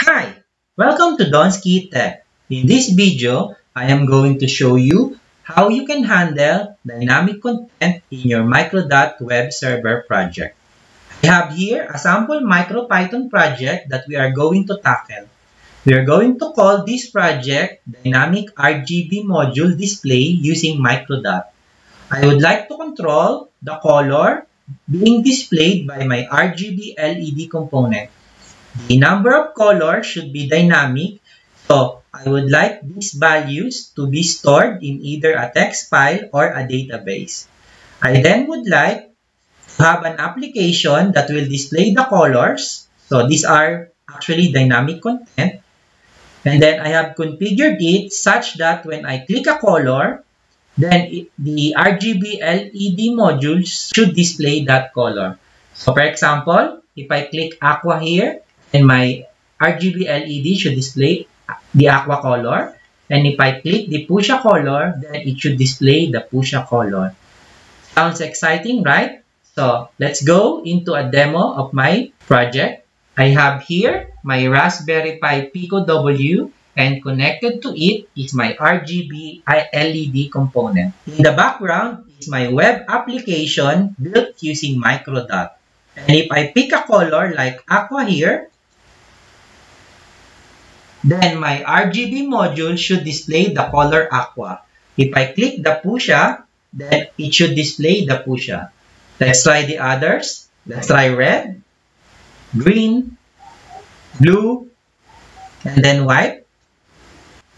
Hi! Welcome to Donsky Tech. In this video, I am going to show you how you can handle dynamic content in your Microdot web server project. I have here a sample MicroPython project that we are going to tackle. We are going to call this project Dynamic RGB Module Display using Microdot. I would like to control the color being displayed by my RGB LED component. The number of colors should be dynamic, so I would like these values to be stored in either a text file or a database. I then would like to have an application that will display the colors. So these are actually dynamic content. And then I have configured it such that when I click a color, then the RGB LED module should display that color. So for example, if I click aqua here, and my RGB LED should display the aqua color. And if I click the fuchsia color, then it should display the fuchsia color. Sounds exciting, right? So let's go into a demo of my project. I have here my Raspberry Pi Pico W, and connected to it is my RGB LED component. In the background is my web application built using Microdot. And if I pick a color like aqua here, then my RGB module should display the color aqua. If I click the fuchsia, then it should display the fuchsia. Let's try the others. Let's try red, green, blue, and then white.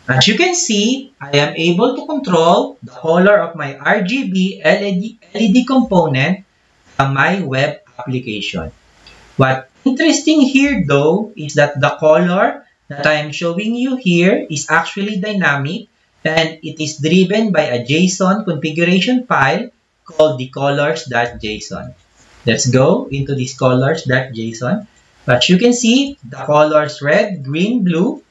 As you can see, I am able to control the color of my RGB LED component from my web application. What's interesting here though is that the color that I am showing you here is actually dynamic, and it is driven by a JSON configuration file called the colors.json. Let's go into this colors.json. But you can see the colors red, green, blue,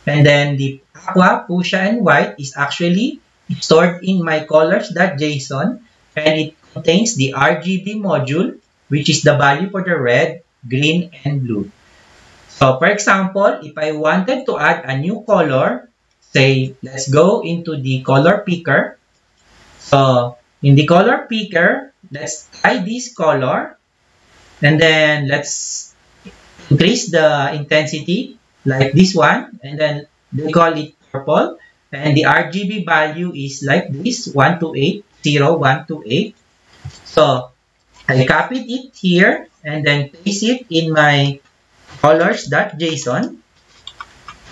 and then the aqua, fuchsia, and white is actually stored in my colors.json, and it contains the RGB module, which is the value for the red, green, and blue. So, for example, if I wanted to add a new color, say, let's go into the color picker. So, in the color picker, let's try this color. And then, let's increase the intensity, like this one. And then, they call it purple. And the RGB value is like this, 128, 0128. So, I copied it here and then paste it in my colors.json.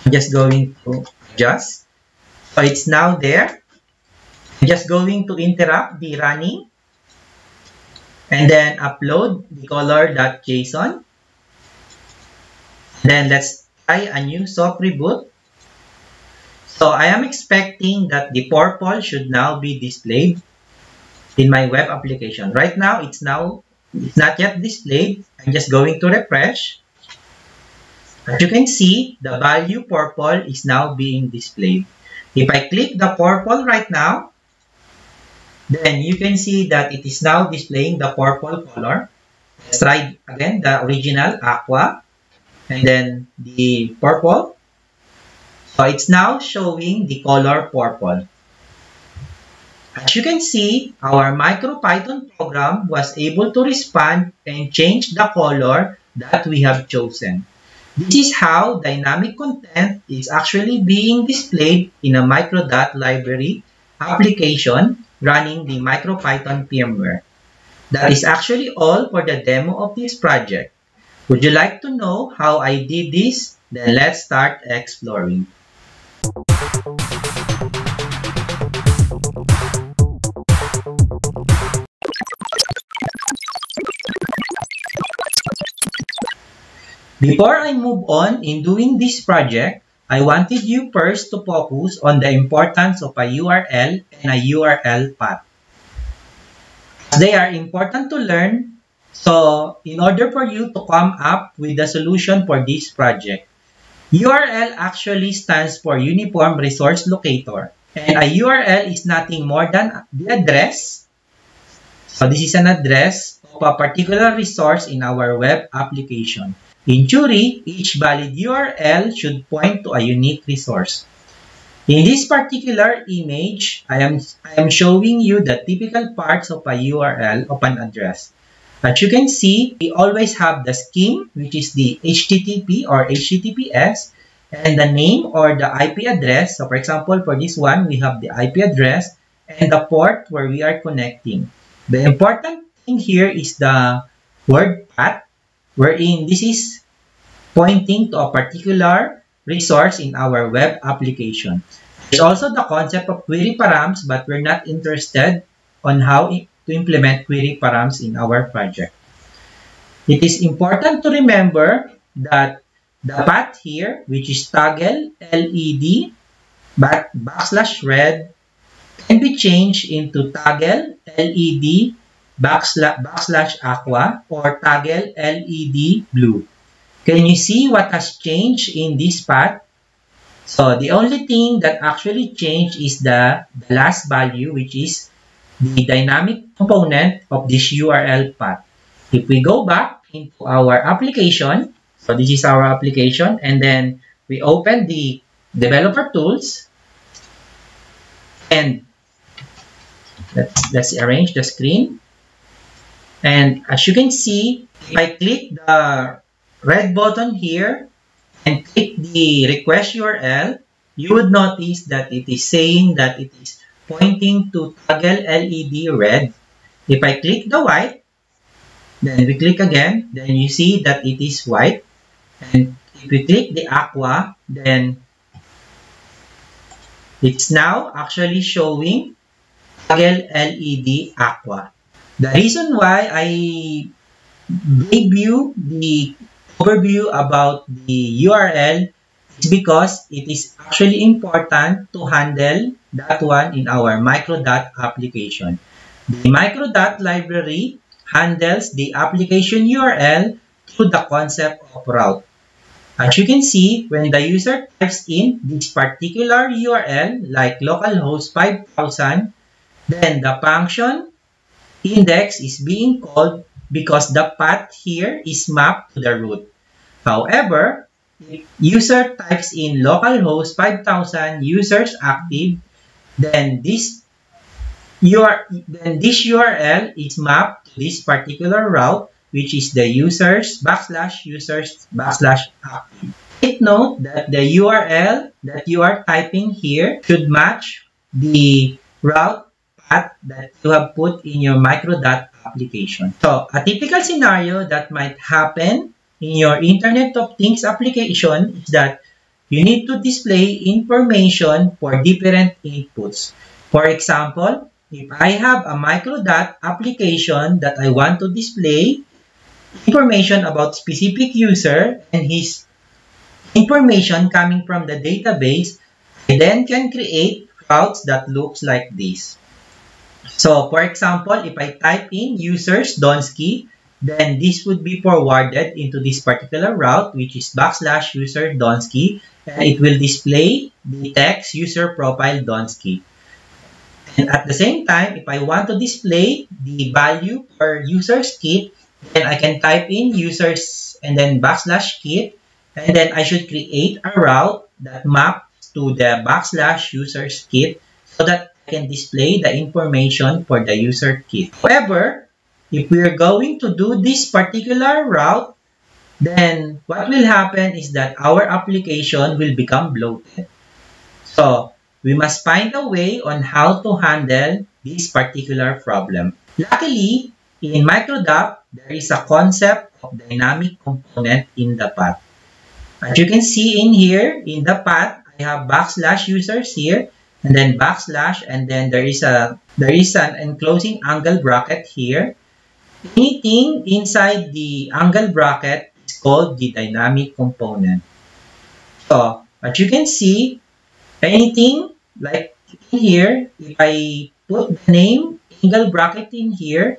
I'm just going to adjust. So it's now there. I'm just going to interrupt the running and then upload the color.json. Then let's try a new soft reboot. So I am expecting that the purple should now be displayed in my web application. Right now, it's not yet displayed. I'm just going to refresh. As you can see, the value purple is now being displayed. If I click the purple right now, then you can see that it is now displaying the purple color. Let's try again the original aqua and then the purple. So it's now showing the color purple. As you can see, our MicroPython program was able to respond and change the color that we have chosen. This is how dynamic content is actually being displayed in a Microdot library application running the MicroPython firmware. That is actually all for the demo of this project. Would you like to know how I did this? Then let's start exploring. Before I move on in doing this project, I wanted you first to focus on the importance of a URL and a URL path. They are important to learn, so in order for you to come up with a solution for this project, URL actually stands for Uniform Resource Locator, and a URL is nothing more than the address. So this is an address of a particular resource in our web application. In Churi, each valid URL should point to a unique resource. In this particular image, I am showing you the typical parts of a URL of an address. As you can see, we always have the scheme, which is the HTTP or HTTPS, and the name or the IP address. So for example, for this one, we have the IP address and the port where we are connecting. The important thing here is the word path, wherein this is pointing to a particular resource in our web application. There's also the concept of query params, but we're not interested on how to implement query params in our project. It is important to remember that the path here, which is toggle LED /red, can be changed into toggle LED /aqua or toggle LED blue. Can you see what has changed in this path? So the only thing that actually changed is the last value, which is the dynamic component of this URL path. If we go back into our application, so this is our application, and then we open the developer tools, and let's arrange the screen. And as you can see, if I click the red button here and click the request URL, you would notice that it is saying that it is pointing to toggle LED red. If I click the white, then we click again, then you see that it is white. And if we click the aqua, then it's now actually showing toggle LED aqua. The reason why I gave you the overview about the URL is because it is actually important to handle that one in our Microdot application. The Microdot library handles the application URL through the concept of route. As you can see, when the user types in this particular URL like localhost 5000, then the function index is being called because the path here is mapped to the root. However, if user types in localhost 5000 users active, then this URL is mapped to this particular route, which is the users /users/active. Take note that the URL that you are typing here should match the route path that you have put in your Microdot application. So, a typical scenario that might happen in your Internet of Things application is that you need to display information for different inputs. For example, if I have a Microdot application that I want to display information about specific user and his information coming from the database, I then can create routes that looks like this. So, for example, if I type in users Donsky, then this would be forwarded into this particular route, which is /user Donsky, and it will display the text user profile Donsky. And at the same time, if I want to display the value per user's kit, then I can type in users and then /kit, and then I should create a route that maps to the /users kit so that I can display the information for the user kit. However, if we are going to do this particular route, then what will happen is that our application will become bloated. So, we must find a way on how to handle this particular problem. Luckily, in Microdot, there is a concept of dynamic component in the path. As you can see in here, in the path, I have /users here, and then / and then there is an enclosing angle bracket here. Anything inside the angle bracket is called the dynamic component. So, as you can see, anything like in here, if I put the name angle bracket in here,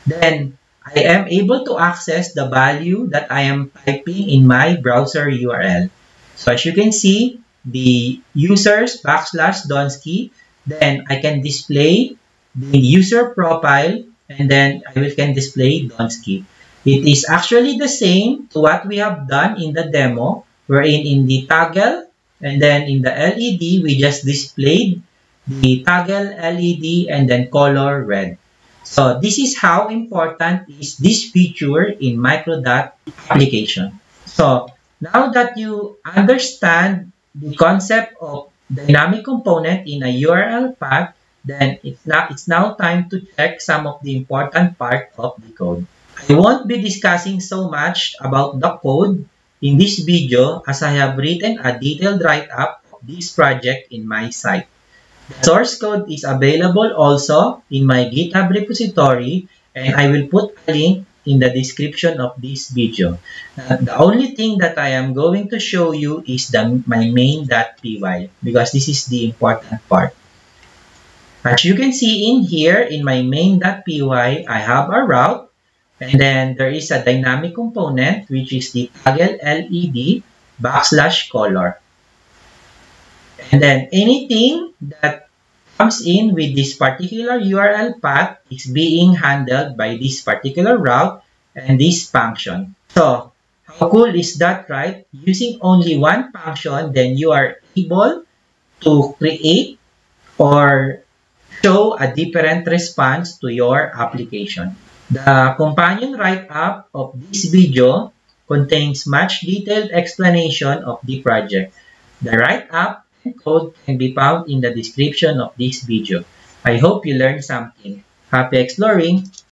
then I am able to access the value that I am typing in my browser URL. So as you can see, the users /Donsky, then I can display the user profile, and then I can display Donsky. It is actually the same to what we have done in the demo, wherein in the toggle and then in the LED, we just displayed the toggle LED and then color red. So this is how important is this feature in Microdot application. So now that you understand the concept of dynamic component in a URL path, then it's now time to check some of the important part of the code. I won't be discussing so much about the code in this video as I have written a detailed write-up of this project in my site. The source code is available also in my GitHub repository, and I will put a link in the description of this video. The only thing that I am going to show you is my main.py, because this is the important part. As you can see in here, in my main.py, I have a route, and then there is a dynamic component, which is the toggle LED \color. And then anything that comes in with this particular URL path is being handled by this particular route and this function. So how cool is that, right? Using only one function, then you are able to create or show a different response to your application. The companion write-up of this video contains much detailed explanation of the project. The write-up and code can be found in the description of this video. I hope you learned something. Happy exploring!